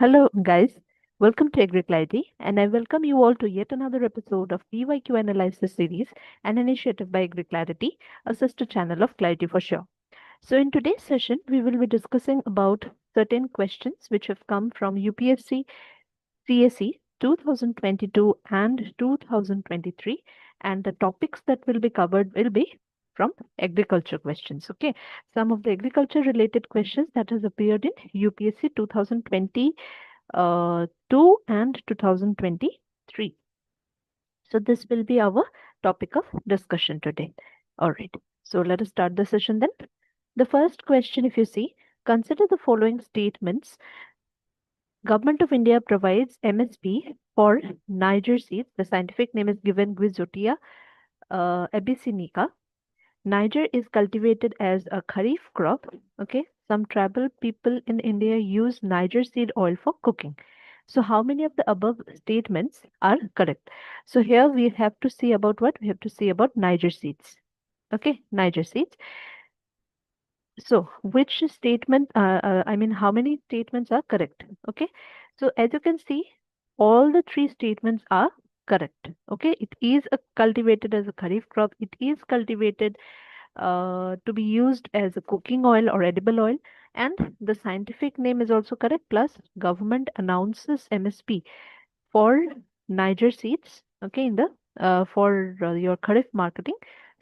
Hello, guys. Welcome to AgriClarity, and I welcome you all to yet another episode of PYQ Analysis Series, an initiative by AgriClarity, a sister channel of Clarity for Sure. So, in today's session, we will be discussing about certain questions which have come from UPSC CSE 2022 and 2023, and the topics that will be covered will be from agriculture questions. Okay, some of the agriculture related questions that has appeared in UPSC 2020 2 and 2023. So this will be our topic of discussion today. All right. So let us start the session then. The first question, if you see, consider the following statements. Government of India provides MSP for Niger seeds. The scientific name is given Guizotia abyssinica. Niger is cultivated as a kharif crop. Okay. Some tribal people in India use Niger seed oil for cooking. So how many of the above statements are correct? So here we have to see about what? We have to see about Niger seeds. Okay, Niger seeds. So which statement, how many statements are correct? Okay, so as you can see, all the three statements are correct. Okay, it is cultivated as a kharif crop. It is cultivated to be used as a cooking oil or edible oil, and the scientific name is also correct. Plus, government announces MSP for Niger seeds, okay, in the for your kharif marketing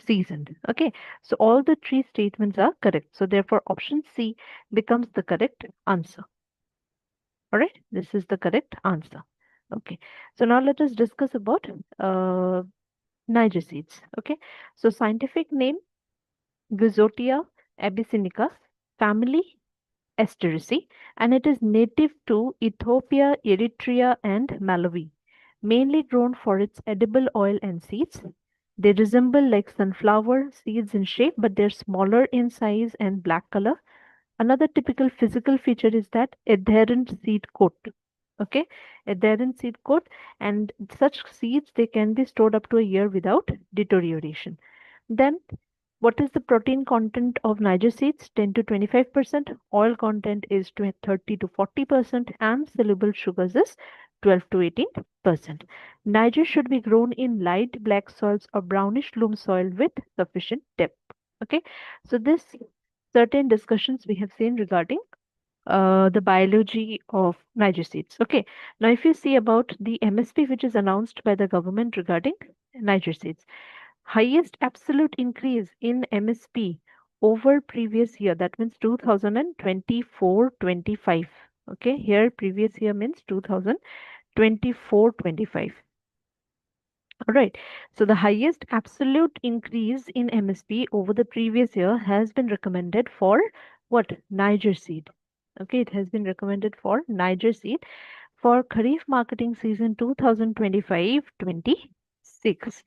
season. Okay, so all the three statements are correct. So therefore, option C becomes the correct answer. All right, this is the correct answer. Okay, so now let us discuss about uh, Niger seeds. Okay, so scientific name Guzotia abyssinica, family Asteraceae, and it is native to Ethiopia, Eritrea, and Malawi. Mainly grown for its edible oil and seeds. They resemble like sunflower seeds in shape, but they're smaller in size and black color. Another typical physical feature is that adherent seed coat. Okay, adherent seed coat, and such seeds they can be stored up to a year without deterioration. Then what is the protein content of Niger seeds? 10 to 25%. Oil content is 30 to 40%, and soluble sugars is 12 to 18%. Niger should be grown in light black soils or brownish loam soil with sufficient depth. Okay, so this certain discussions we have seen regarding the biology of Niger seeds. Okay, now if you see about the MSP which is announced by the government regarding Niger seeds, highest absolute increase in MSP over previous year, that means 2024-25. Okay, here previous year means 2024-25. All right, so the highest absolute increase in MSP over the previous year has been recommended for what? Niger seed. Okay, it has been recommended for Niger seed for Kharif marketing season 2025-26.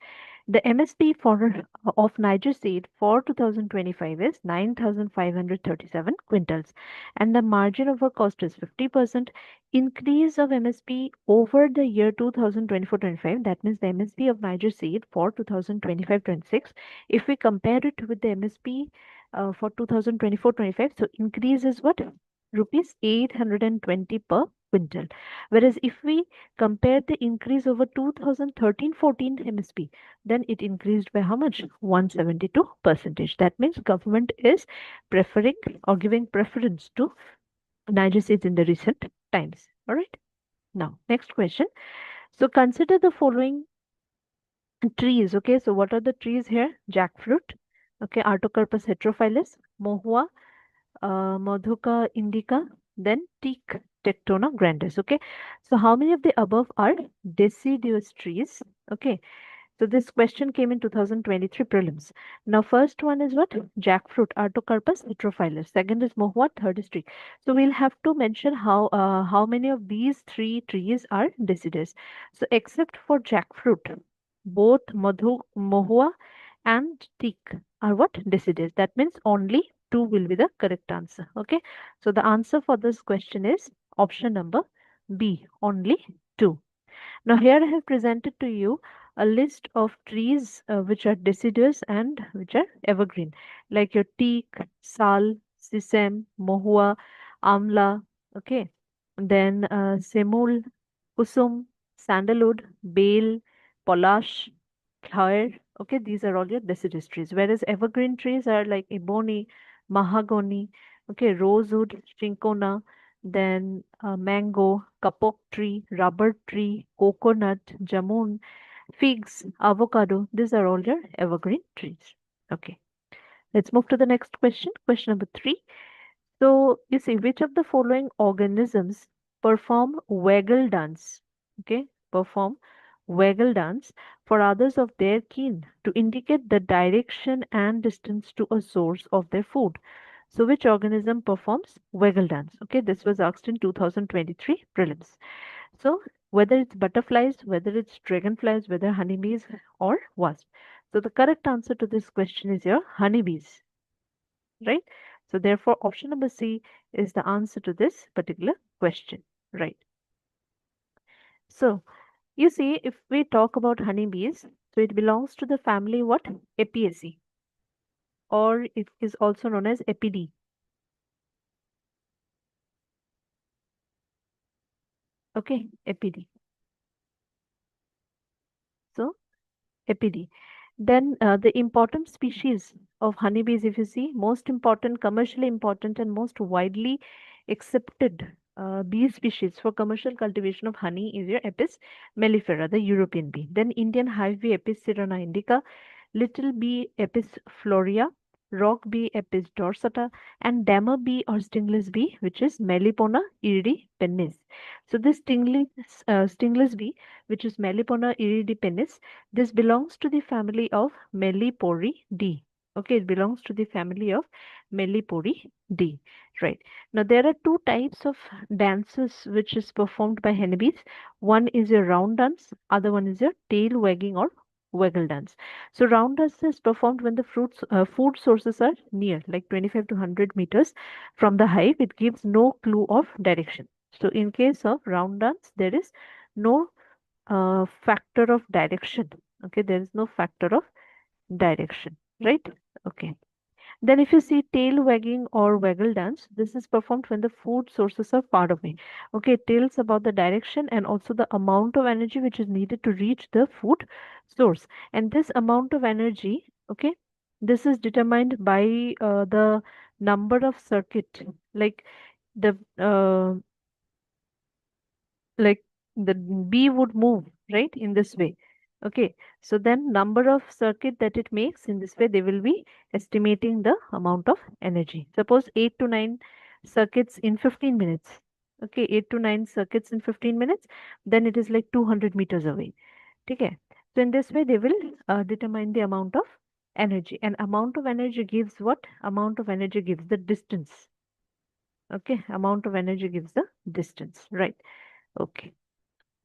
The MSP for of Niger seed for 2025 is 9,537 quintals, and the margin over cost is 50%. Increase of MSP over the year 2024-25, that means the MSP of Niger seed for 2025-26, if we compare it with the MSP for 2024-25, so increase is what? Rupees 820 per quintal. Whereas if we compare the increase over 2013-14 MSP, then it increased by how much? 172%. That means government is preferring or giving preference to Niger seeds in the recent times. All right. Now, next question. So consider the following trees. Okay. So what are the trees here? Jackfruit. Okay. Artocarpus heterophyllus, Mohua, Madhuca indica, then teak tectona grandis. Okay, so how many of the above are deciduous trees? Okay, so this question came in 2023 prelims. Now, first one is what? Jackfruit, Artocarpus heterophyllus. Second is Mohua. Third is teak. So we'll have to mention how many of these three trees are deciduous. So except for jackfruit, both Mohua and teak are what? Deciduous. That means only 2 will be the correct answer. Okay. So the answer for this question is option number B, only 2. Now here I have presented to you a list of trees which are deciduous and which are evergreen, like your teak, sal, sisam, mohua, amla. Okay. then semul, kusum, sandalwood, bale, polash, Khayr. Okay, these are all your deciduous trees. Whereas evergreen trees are like ebony, mahogany, okay, rosewood, chinchona, then mango, kapok tree, rubber tree, coconut, jamun, figs, avocado. These are all your evergreen trees. Okay, let's move to the next question. Question number 3. So you see, which of the following organisms perform waggle dance? Okay, perform waggle dance for others of their kin to indicate the direction and distance to a source of their food. So which organism performs waggle dance? Okay, this was asked in 2023 prelims. So whether it's butterflies, whether it's dragonflies, whether honeybees or wasps. So the correct answer to this question is your honeybees, right? So therefore, option number C is the answer to this particular question, right? So you see, if we talk about honeybees, so it belongs to the family what? Apiaceae, or it is also known as Apidae. Okay, Apidae. So Apidae. Then the important species of honeybees, if you see, most important, commercially important, and most widely accepted bee species for commercial cultivation of honey is your Apis mellifera, the European bee. Then Indian hive bee Apis cerana indica, little bee Apis florea, rock bee Apis dorsata, and dammer bee or stingless bee, which is Melipona iridipennis. So this stingless bee, which is Melipona iridipennis, this belongs to the family of Meliporidae. Okay, it belongs to the family of Meliporidae. Right. Now there are two types of dances which is performed by honeybees. One is a round dance, other one is a tail wagging or waggle dance. So round dance is performed when the food sources are near, like 25 to 100 meters from the hive. It gives no clue of direction. So in case of round dance, there is no factor of direction. Okay, there is no factor of direction, right? Okay. Then if you see tail wagging or waggle dance, this is performed when the food sources are far away. Okay, it tells about the direction and also the amount of energy which is needed to reach the food source. And this amount of energy, okay, this is determined by the number of circuit, like the like the bee would move right in this way. Okay, so then number of circuit that it makes in this way, they will be estimating the amount of energy. Suppose 8 to 9 circuits in 15 minutes. Okay, 8 to 9 circuits in 15 minutes, then it is like 200 meters away. Okay, so in this way they will determine the amount of energy, and amount of energy gives what? Amount of energy gives the distance. Okay, amount of energy gives the distance, right? Okay.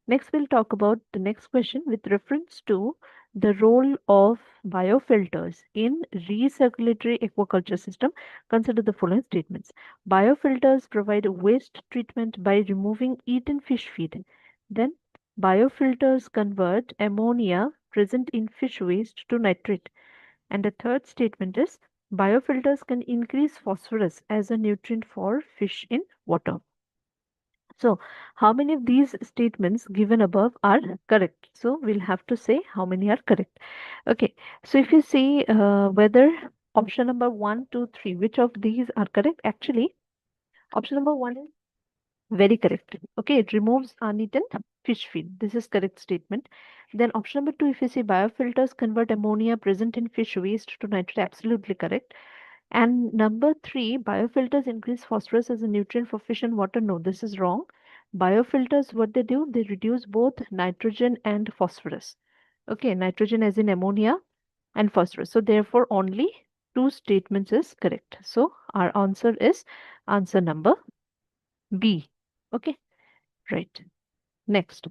Next, we'll talk about the next question with reference to the role of biofilters in recirculatory aquaculture system. Consider the following statements. Biofilters provide waste treatment by removing eaten fish feed. Then, biofilters convert ammonia present in fish waste to nitrate. And the third statement is biofilters can increase phosphorus as a nutrient for fish in water. So, how many of these statements given above are correct? So, we'll have to say how many are correct. Okay, so if you see whether option number 1, 2, 3, which of these are correct? Actually, option number 1 is very correct. Okay, it removes uneaten fish feed. This is correct statement. Then option number 2, if you see biofilters convert ammonia present in fish waste to nitrate, absolutely correct. And number 3, biofilters increase phosphorus as a nutrient for fish and water. No, this is wrong. Biofilters, what they do, they reduce both nitrogen and phosphorus. Okay, nitrogen as in ammonia and phosphorus. So therefore, only two statements is correct. So our answer is answer number B. Okay, right. Next.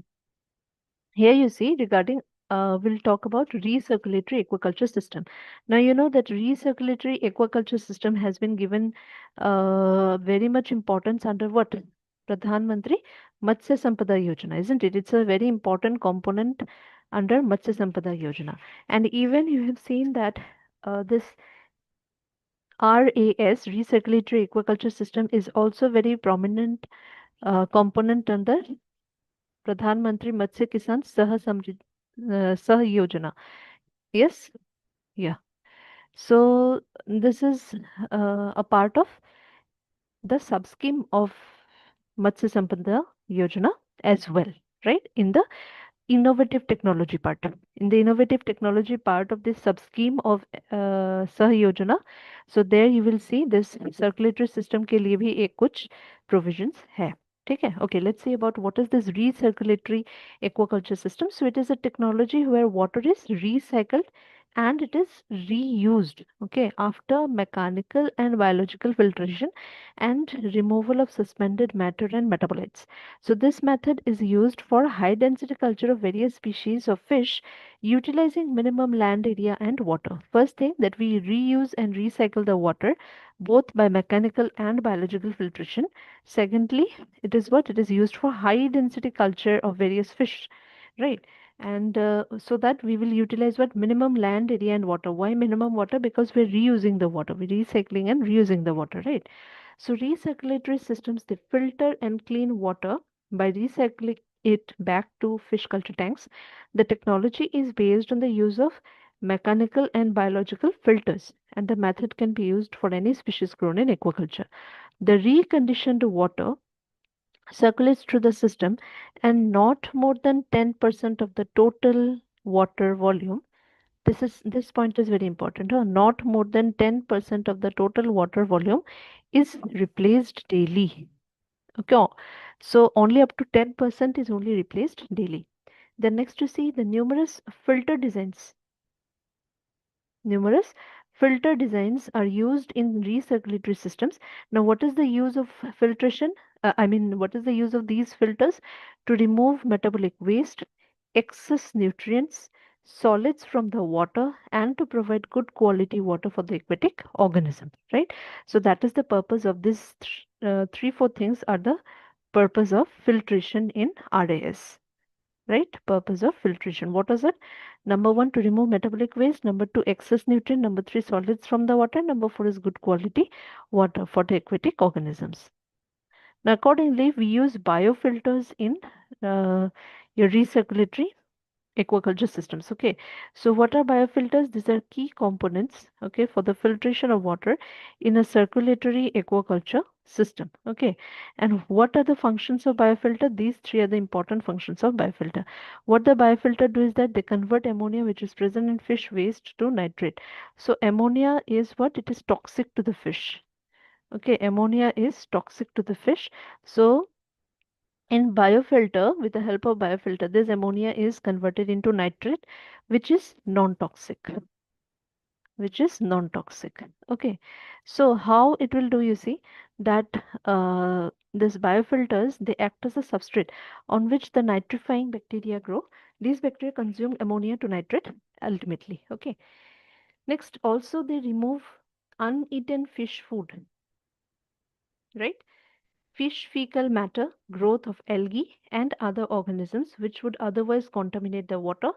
Here you see regarding we'll talk about recirculatory aquaculture system. Now you know that recirculatory aquaculture system has been given very much importance under what? Pradhan Mantri Matsya Sampada Yojana, isn't it? It's a very important component under Matsya Sampada Yojana. And even you have seen that this RAS, recirculatory aquaculture system, is also very prominent component under Pradhan Mantri Matsya Kisan Sah Yojana. Yes? Yeah. So this is a part of the sub-scheme of Matsya Sampada Yojana as well, right? In the innovative technology part. In the innovative technology part of this sub-scheme of Sah Yojana, so there you will see this circulatory system के लिए भी एक कुछ provisions है. ठीक है? Okay, let's see about what is this recirculatory aquaculture system. So it is a technology where water is recycled and it is reused, okay, after mechanical and biological filtration and removal of suspended matter and metabolites. So this method is used for high density culture of various species of fish utilizing minimum land area and water. First thing that we reuse and recycle the water both by mechanical and biological filtration. Secondly, it is what it is used for high density culture of various fish, right? And so that we will utilize what minimum land area and water. Why minimum water? Because we're reusing the water, we're recycling and reusing the water, right? So recirculatory systems, they filter and clean water by recycling it back to fish culture tanks. The technology is based on the use of mechanical and biological filters, and the method can be used for any species grown in aquaculture. The reconditioned water circulates through the system, and not more than 10% of the total water volume, this point is very important, not more than 10% of the total water volume is replaced daily. Okay, so only up to 10% is only replaced daily. Then next you see the numerous filter designs are used in recirculatory systems. Now, what is the use of filtration? What is the use of these filters? To remove metabolic waste, excess nutrients, solids from the water, and to provide good quality water for the aquatic organism, right? So that is the purpose of this. Three, four things are the purpose of filtration in RAS, right? Purpose of filtration. What is it? Number one, to remove metabolic waste. Number two, excess nutrient. Number three, solids from the water. Number four is good quality water for the aquatic organisms. Now, accordingly, we use biofilters in your recirculatory aquaculture systems. Okay, so what are biofilters? These are key components, okay, for the filtration of water in a circulatory aquaculture system. Okay, and what are the functions of biofilter? These three are the important functions of biofilter. What the biofilter do is that they convert ammonia which is present in fish waste to nitrate. So ammonia is what? It is toxic to the fish. Okay, ammonia is toxic to the fish. So in biofilter, with the help of biofilter, this ammonia is converted into nitrate, which is non-toxic. Which is non-toxic. Okay, so how it will do? You see that this biofilters, they act as a substrate on which the nitrifying bacteria grow. These bacteria consume ammonia to nitrate ultimately. Okay. Next, also they remove uneaten fish food, right? Fish fecal matter, growth of algae and other organisms which would otherwise contaminate the water.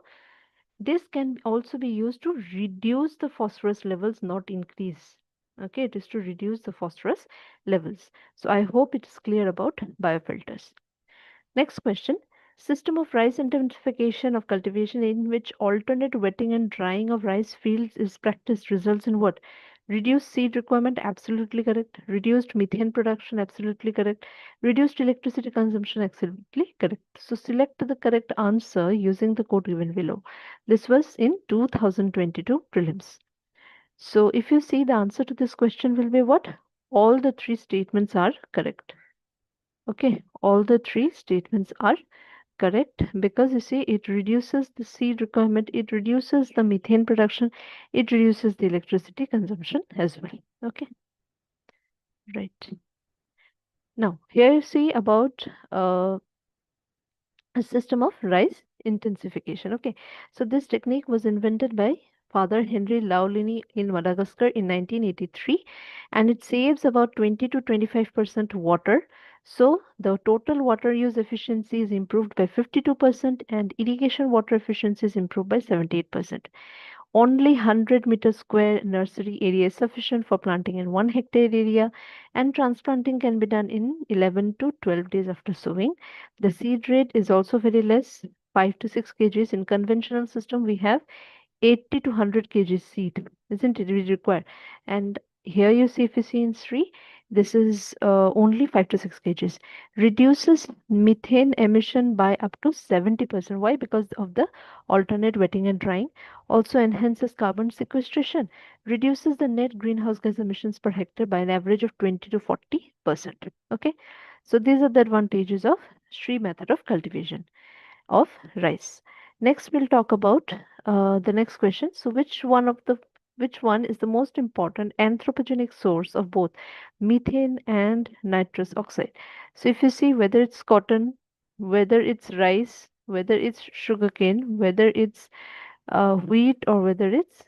This can also be used to reduce the phosphorus levels, not increase. Okay, it is to reduce the phosphorus levels. So I hope it is clear about biofilters. Next question. System of rice intensification of cultivation in which alternate wetting and drying of rice fields is practiced results in what? Reduced seed requirement, absolutely correct. Reduced methane production, absolutely correct. Reduced electricity consumption, absolutely correct. So select the correct answer using the code given below. This was in 2022 prelims. So if you see, the answer to this question will be what? All the three statements are correct. Okay, all the three statements are correct, because you see it reduces the seed requirement, it reduces the methane production, it reduces the electricity consumption as well. Okay, right. Now here you see about a system of rice intensification. Okay, so this technique was invented by Father Henry Laulini in Madagascar in 1983, and it saves about 20 to 25% water. So the total water use efficiency is improved by 52%, and irrigation water efficiency is improved by 78%. Only 100-meter square nursery area is sufficient for planting in 1 hectare area, and transplanting can be done in 11 to 12 days after sowing. The seed rate is also very less, 5 to 6 kgs. In conventional system, we have 80 to 100 kg seed, isn't it? We require. And here you see, if you see in Sri, this is only 5 to 6 kgs. Reduces methane emission by up to 70%. Why? Because of the alternate wetting and drying. Also enhances carbon sequestration. Reduces the net greenhouse gas emissions per hectare by an average of 20 to 40%. Okay. So these are the advantages of Sri method of cultivation of rice. Next, we'll talk about the next question. So, which one is the most important anthropogenic source of both methane and nitrous oxide? So, if you see whether it's cotton, whether it's rice, whether it's sugarcane, whether it's wheat, or whether it's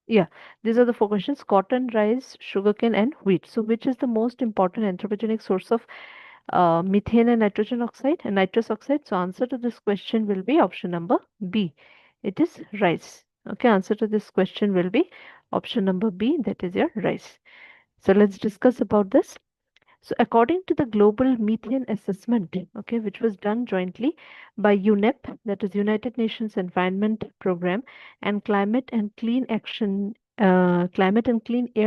yeah, these are the four questions: cotton, rice, sugarcane, and wheat. So, which is the most important anthropogenic source of methane and nitrogen oxide and nitrous oxide? So answer to this question will be option number B. It is rice. Okay, answer to this question will be option number B, that is your rice. So let's discuss about this. So according to the Global Methane Assessment, okay, which was done jointly by UNEP, that is United Nations Environment Program, and Climate and Clean Air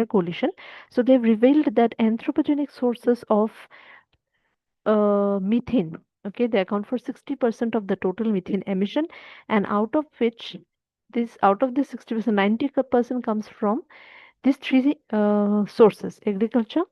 Coalition. So they've revealed that anthropogenic sources of methane, okay, they account for 60% of the total methane emission, and out of this 60%, 90% comes from these three sources: agriculture,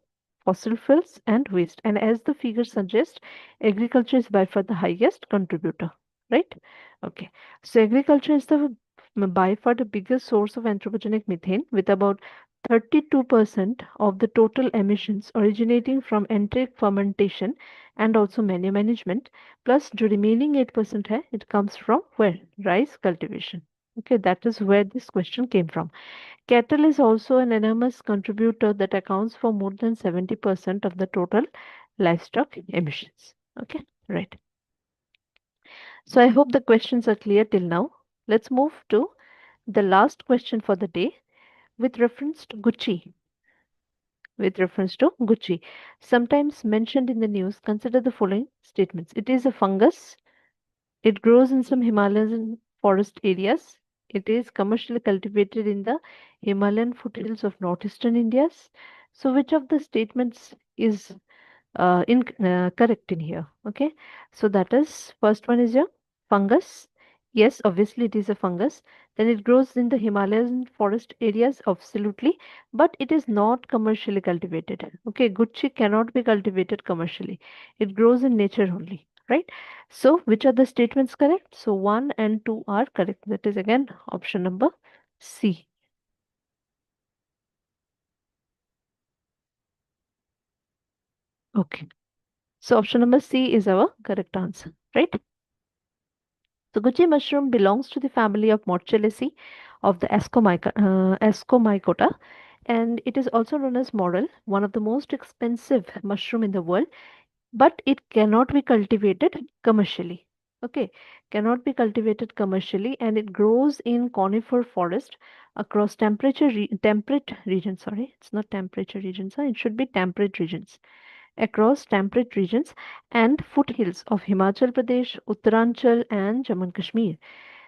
fossil fuels, and waste. And as the figure suggests, agriculture is by far the highest contributor, right? Okay, so agriculture is the by far the biggest source of anthropogenic methane, with about 32% of the total emissions originating from enteric fermentation and also manure management. Plus, the remaining 8% hai, it comes from where? Rice cultivation. Okay, that is where this question came from. Cattle is also an enormous contributor that accounts for more than 70% of the total livestock emissions. Okay, right. So I hope the questions are clear till now. Let's move to the last question for the day with reference to Gucci. With reference to Gucci, sometimes mentioned in the news, consider the following statements. It is a fungus. It grows in some Himalayan forest areas. It is commercially cultivated in the Himalayan foothills of northeastern India. So, which of the statements is correct in here? Okay, so that is first one is your fungus. Yes, obviously it is a fungus. Then it grows in the Himalayan forest areas, absolutely, but it is not commercially cultivated. Okay, Gucci cannot be cultivated commercially. It grows in nature only, right? So, which are the statements correct? So, 1 and 2 are correct. That is again option number C. Okay. So, option number C is our correct answer, right? So, Gucci mushroom belongs to the family of Morchelaceae of the Ascomycota, and it is also known as morel, one of the most expensive mushroom in the world, but it cannot be cultivated commercially. Okay, cannot be cultivated commercially, and it grows in conifer forest across temperate regions. Sorry, it's not temperature regions. It should be temperate regions, across temperate regions and foothills of Himachal Pradesh, Uttaranchal, and Jammu and Kashmir.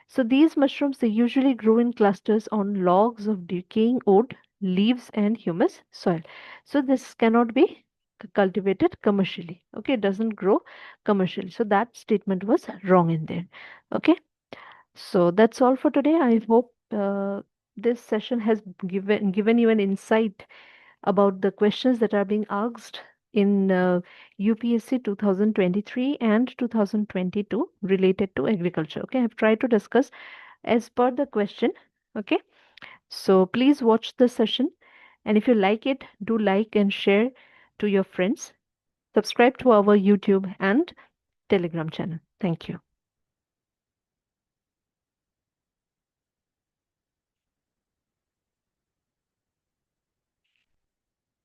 So these mushrooms, they usually grow in clusters on logs of decaying wood, leaves, and humus soil. So this cannot be cultivated commercially. Okay, it doesn't grow commercially. So that statement was wrong in there. Okay, so that's all for today. I hope this session has given you an insight about the questions that are being asked in UPSC 2023 and 2022 related to agriculture. Okay, I've tried to discuss as per the question. Okay, so please watch the session, and if you like it, do like and share to your friends. Subscribe to our YouTube and Telegram channel. Thank you.